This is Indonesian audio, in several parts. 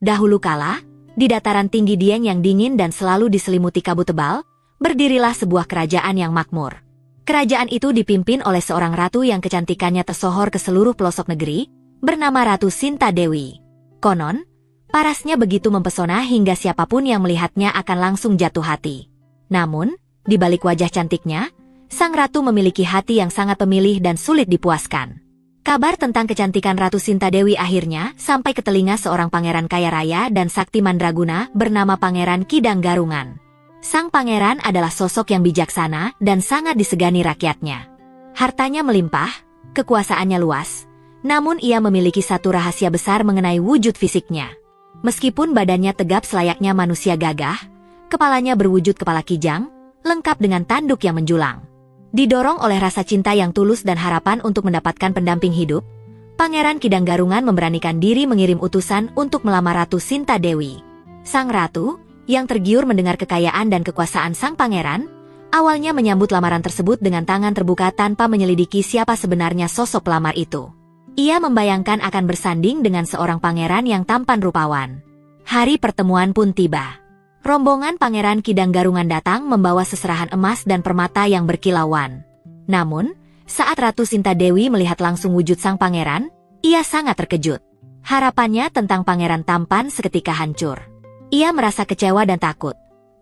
Dahulu kala, di dataran tinggi Dieng yang dingin dan selalu diselimuti kabut tebal, berdirilah sebuah kerajaan yang makmur. Kerajaan itu dipimpin oleh seorang ratu yang kecantikannya tersohor ke seluruh pelosok negeri, bernama Ratu Sinta Dewi. Konon, parasnya begitu mempesona hingga siapapun yang melihatnya akan langsung jatuh hati. Namun, di balik wajah cantiknya, sang ratu memiliki hati yang sangat pemilih dan sulit dipuaskan. Kabar tentang kecantikan Ratu Sinta Dewi akhirnya sampai ke telinga seorang pangeran kaya raya dan sakti mandraguna bernama Pangeran Kidang Garungan. Sang pangeran adalah sosok yang bijaksana dan sangat disegani rakyatnya. Hartanya melimpah, kekuasaannya luas, namun ia memiliki satu rahasia besar mengenai wujud fisiknya. Meskipun badannya tegap selayaknya manusia gagah, kepalanya berwujud kepala kijang, lengkap dengan tanduk yang menjulang. Didorong oleh rasa cinta yang tulus dan harapan untuk mendapatkan pendamping hidup, Pangeran Kidang Garungan memberanikan diri mengirim utusan untuk melamar Ratu Sinta Dewi. Sang ratu, yang tergiur mendengar kekayaan dan kekuasaan sang pangeran, awalnya menyambut lamaran tersebut dengan tangan terbuka tanpa menyelidiki siapa sebenarnya sosok pelamar itu. Ia membayangkan akan bersanding dengan seorang pangeran yang tampan rupawan. Hari pertemuan pun tiba. Rombongan Pangeran Kidang Garungan datang membawa seserahan emas dan permata yang berkilauan. Namun, saat Ratu Sinta Dewi melihat langsung wujud sang pangeran, ia sangat terkejut. Harapannya tentang pangeran tampan seketika hancur. Ia merasa kecewa dan takut.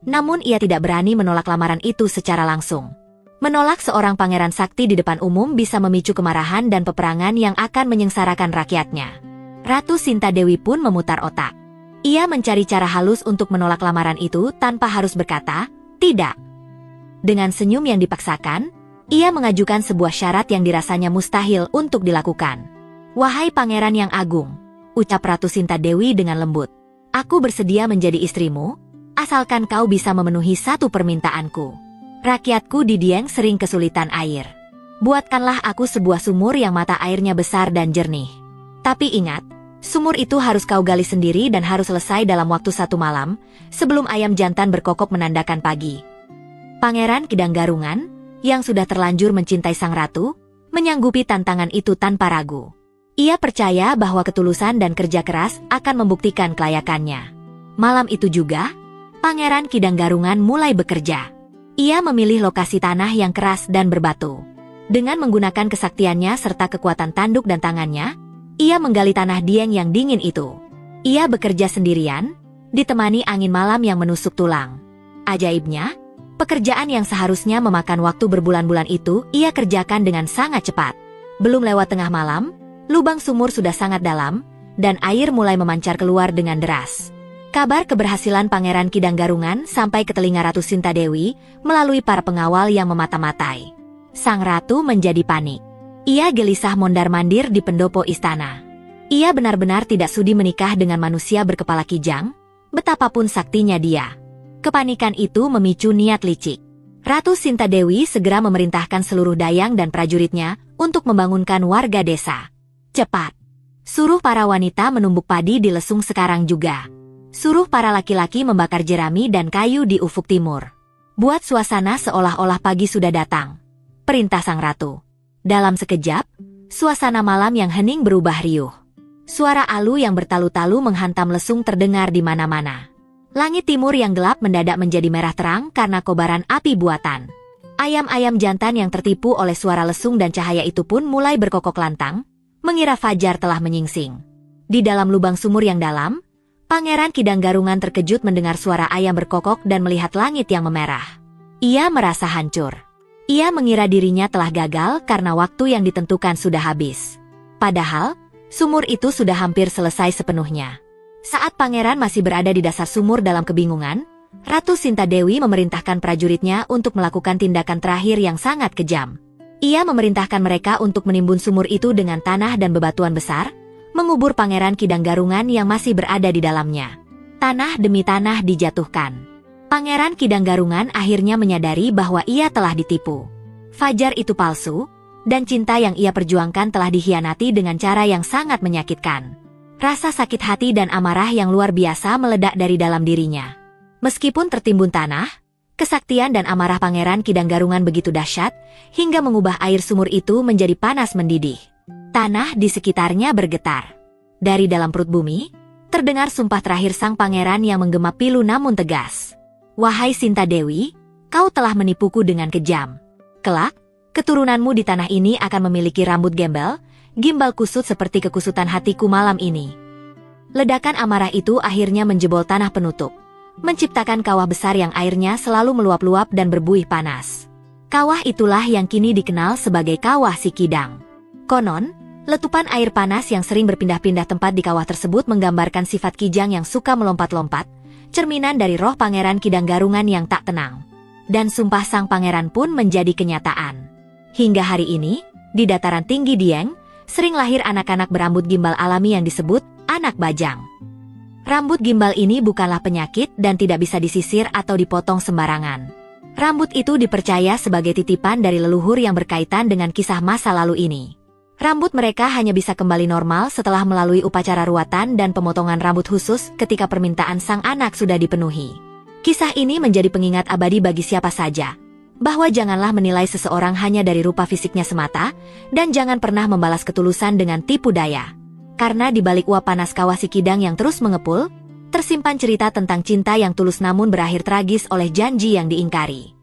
Namun ia tidak berani menolak lamaran itu secara langsung. Menolak seorang pangeran sakti di depan umum bisa memicu kemarahan dan peperangan yang akan menyengsarakan rakyatnya. Ratu Sinta Dewi pun memutar otak. Ia mencari cara halus untuk menolak lamaran itu tanpa harus berkata, "Tidak." Dengan senyum yang dipaksakan, ia mengajukan sebuah syarat yang dirasanya mustahil untuk dilakukan. "Wahai pangeran yang agung," ucap Ratu Sinta Dewi dengan lembut. "Aku bersedia menjadi istrimu, asalkan kau bisa memenuhi satu permintaanku. Rakyatku di Dieng sering kesulitan air. Buatkanlah aku sebuah sumur yang mata airnya besar dan jernih. Tapi ingat, sumur itu harus kau gali sendiri dan harus selesai dalam waktu 1 malam, sebelum ayam jantan berkokok menandakan pagi." Pangeran Kidang Garungan, yang sudah terlanjur mencintai sang ratu, menyanggupi tantangan itu tanpa ragu. Ia percaya bahwa ketulusan dan kerja keras akan membuktikan kelayakannya. Malam itu juga, Pangeran Kidang Garungan mulai bekerja. Ia memilih lokasi tanah yang keras dan berbatu. Dengan menggunakan kesaktiannya serta kekuatan tanduk dan tangannya, ia menggali tanah Dieng yang dingin itu. Ia bekerja sendirian, ditemani angin malam yang menusuk tulang. Ajaibnya, pekerjaan yang seharusnya memakan waktu berbulan-bulan itu ia kerjakan dengan sangat cepat. Belum lewat tengah malam, lubang sumur sudah sangat dalam, dan air mulai memancar keluar dengan deras. Kabar keberhasilan Pangeran Kidang Garungan sampai ke telinga Ratu Sinta Dewi melalui para pengawal yang memata-matai. Sang ratu menjadi panik. Ia gelisah mondar-mandir di pendopo istana. Ia benar-benar tidak sudi menikah dengan manusia berkepala kijang, betapapun saktinya dia. Kepanikan itu memicu niat licik. Ratu Sinta Dewi segera memerintahkan seluruh dayang dan prajuritnya untuk membangunkan warga desa. "Cepat! Suruh para wanita menumbuk padi di lesung sekarang juga. Suruh para laki-laki membakar jerami dan kayu di ufuk timur. Buat suasana seolah-olah pagi sudah datang," perintah sang ratu. Dalam sekejap, suasana malam yang hening berubah riuh. Suara alu yang bertalu-talu menghantam lesung terdengar di mana-mana. Langit timur yang gelap mendadak menjadi merah terang karena kobaran api buatan. Ayam-ayam jantan yang tertipu oleh suara lesung dan cahaya itu pun mulai berkokok lantang, mengira fajar telah menyingsing. Di dalam lubang sumur yang dalam, Pangeran Kidang Garungan terkejut mendengar suara ayam berkokok dan melihat langit yang memerah. Ia merasa hancur. Ia mengira dirinya telah gagal karena waktu yang ditentukan sudah habis. Padahal, sumur itu sudah hampir selesai sepenuhnya. Saat pangeran masih berada di dasar sumur dalam kebingungan, Ratu Sinta Dewi memerintahkan prajuritnya untuk melakukan tindakan terakhir yang sangat kejam. Ia memerintahkan mereka untuk menimbun sumur itu dengan tanah dan bebatuan besar, mengubur Pangeran Kidang Garungan yang masih berada di dalamnya. Tanah demi tanah dijatuhkan. Pangeran Kidang Garungan akhirnya menyadari bahwa ia telah ditipu. Fajar itu palsu, dan cinta yang ia perjuangkan telah dikhianati dengan cara yang sangat menyakitkan. Rasa sakit hati dan amarah yang luar biasa meledak dari dalam dirinya. Meskipun tertimbun tanah, kesaktian dan amarah Pangeran Kidang Garungan begitu dahsyat, hingga mengubah air sumur itu menjadi panas mendidih. Tanah di sekitarnya bergetar. Dari dalam perut bumi, Terdengar sumpah terakhir sang pangeran yang menggema pilu namun tegas. Wahai Sinta Dewi, kau telah menipuku dengan kejam. Kelak, keturunanmu di tanah ini akan memiliki rambut gembel, gimbal kusut seperti kekusutan hatiku malam ini. Ledakan amarah itu akhirnya menjebol tanah penutup, menciptakan kawah besar yang airnya selalu meluap-luap dan berbuih panas. Kawah itulah yang kini dikenal sebagai Kawah Sikidang. Konon, letupan air panas yang sering berpindah-pindah tempat di kawah tersebut menggambarkan sifat Kijang yang suka melompat-lompat, cerminan dari roh Pangeran Kidang Garungan yang tak tenang. Dan sumpah sang pangeran pun menjadi kenyataan. Hingga hari ini, di dataran tinggi Dieng, sering lahir anak-anak berambut gimbal alami yang disebut anak bajang. Rambut gimbal ini bukanlah penyakit dan tidak bisa disisir atau dipotong sembarangan. Rambut itu dipercaya sebagai titipan dari leluhur yang berkaitan dengan kisah masa lalu ini. Rambut mereka hanya bisa kembali normal setelah melalui upacara ruatan dan pemotongan rambut khusus ketika permintaan sang anak sudah dipenuhi. Kisah ini menjadi pengingat abadi bagi siapa saja, bahwa janganlah menilai seseorang hanya dari rupa fisiknya semata, dan jangan pernah membalas ketulusan dengan tipu daya. Karena di balik uap panas Kawah Sikidang yang terus mengepul, tersimpan cerita tentang cinta yang tulus namun berakhir tragis oleh janji yang diingkari.